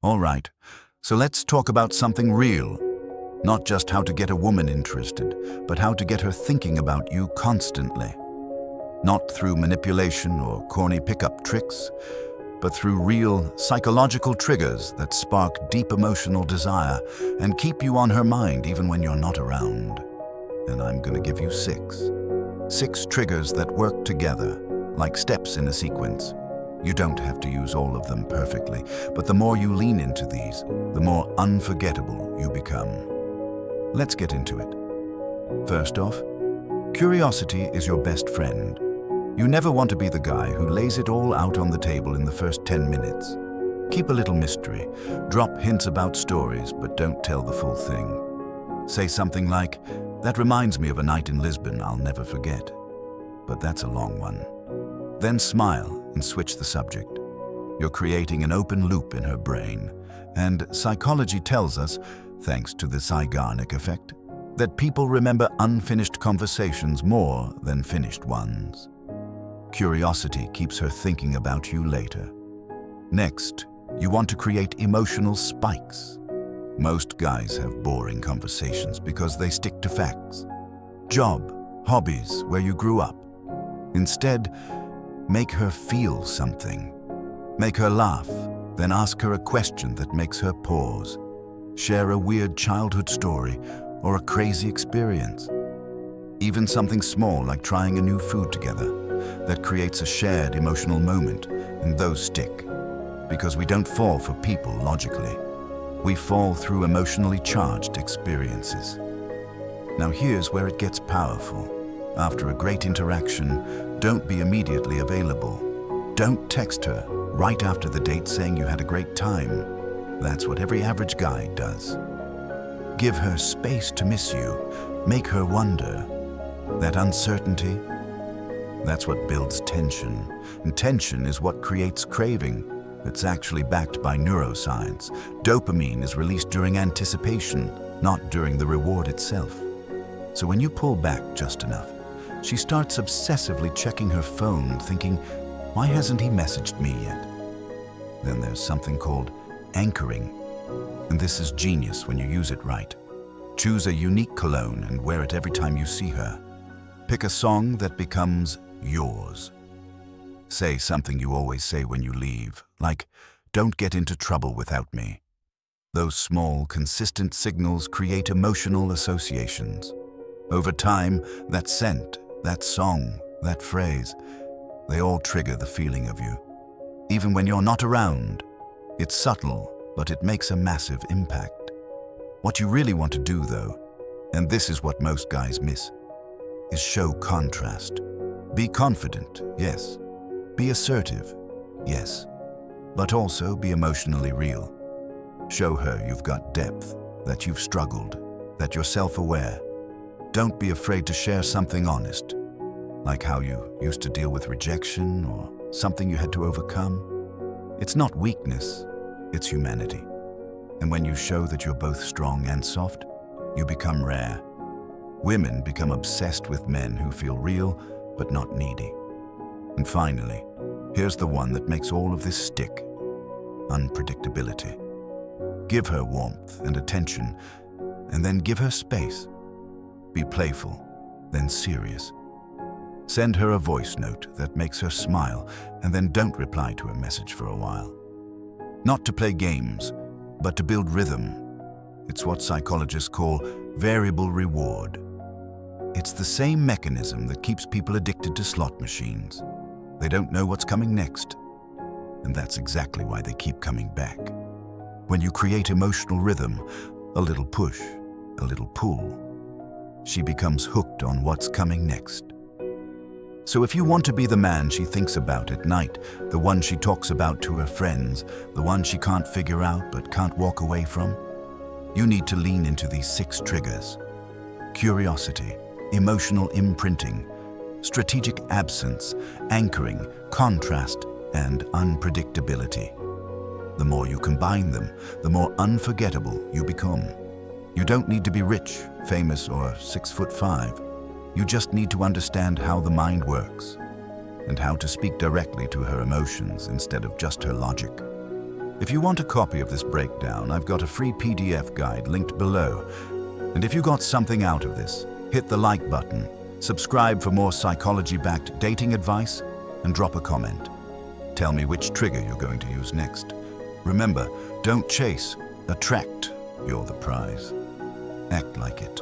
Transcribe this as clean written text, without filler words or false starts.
All right, so let's talk about something real. Not just how to get a woman interested, but how to get her thinking about you constantly. Not through manipulation or corny pickup tricks, but through real psychological triggers that spark deep emotional desire and keep you on her mind even when you're not around. And I'm gonna give you six. 6 triggers that work together, like steps in a sequence. You don't have to use all of them perfectly, but the more you lean into these, the more unforgettable you become. Let's get into it. First off, curiosity is your best friend. You never want to be the guy who lays it all out on the table in the first 10 minutes. Keep a little mystery, drop hints about stories, but don't tell the full thing. Say something like, "That reminds me of a night in Lisbon I'll never forget." But that's a long one. Then smile and switch the subject. You're creating an open loop in her brain. And psychology tells us, thanks to the Zeigarnik effect, that people remember unfinished conversations more than finished ones. Curiosity keeps her thinking about you later. Next, you want to create emotional spikes. Most guys have boring conversations because they stick to facts. Job, hobbies, where you grew up. Instead, make her feel something. Make her laugh, then ask her a question that makes her pause. Share a weird childhood story or a crazy experience. Even something small like trying a new food together that creates a shared emotional moment, and those stick. Because we don't fall for people logically. We fall through emotionally charged experiences. Now here's where it gets powerful. After a great interaction, don't be immediately available. Don't text her right after the date saying you had a great time. That's what every average guy does. Give her space to miss you. Make her wonder. That uncertainty, that's what builds tension. And tension is what creates craving. It's actually backed by neuroscience. Dopamine is released during anticipation, not during the reward itself. So when you pull back just enough, she starts obsessively checking her phone, thinking, "Why hasn't he messaged me yet?" Then there's something called anchoring. And this is genius when you use it right. Choose a unique cologne and wear it every time you see her. Pick a song that becomes yours. Say something you always say when you leave, like, "Don't get into trouble without me." Those small, consistent signals create emotional associations. Over time, that scent, that song, that phrase, they all trigger the feeling of you. Even when you're not around, it's subtle, but it makes a massive impact. What you really want to do, though, and this is what most guys miss, is show contrast. Be confident, yes. Be assertive, yes. But also be emotionally real. Show her you've got depth, that you've struggled, that you're self-aware. Don't be afraid to share something honest, like how you used to deal with rejection or something you had to overcome. It's not weakness, it's humanity. And when you show that you're both strong and soft, you become rare. Women become obsessed with men who feel real but not needy. And finally, here's the one that makes all of this stick: unpredictability. Give her warmth and attention, and then give her space. Be playful, then serious. Send her a voice note that makes her smile, and then don't reply to a message for a while. Not to play games, but to build rhythm. It's what psychologists call variable reward. It's the same mechanism that keeps people addicted to slot machines. They don't know what's coming next, and that's exactly why they keep coming back. When you create emotional rhythm, a little push, a little pull, she becomes hooked on what's coming next. So if you want to be the man she thinks about at night, the one she talks about to her friends, the one she can't figure out but can't walk away from, you need to lean into these 6 triggers: curiosity, emotional imprinting, strategic absence, anchoring, contrast, and unpredictability. The more you combine them, the more unforgettable you become. You don't need to be rich, famous, or 6'5". You just need to understand how the mind works and how to speak directly to her emotions instead of just her logic. If you want a copy of this breakdown, I've got a free PDF guide linked below. And if you got something out of this, hit the like button, subscribe for more psychology-backed dating advice, and drop a comment. Tell me which trigger you're going to use next. Remember, don't chase, attract. You're the prize. Act like it.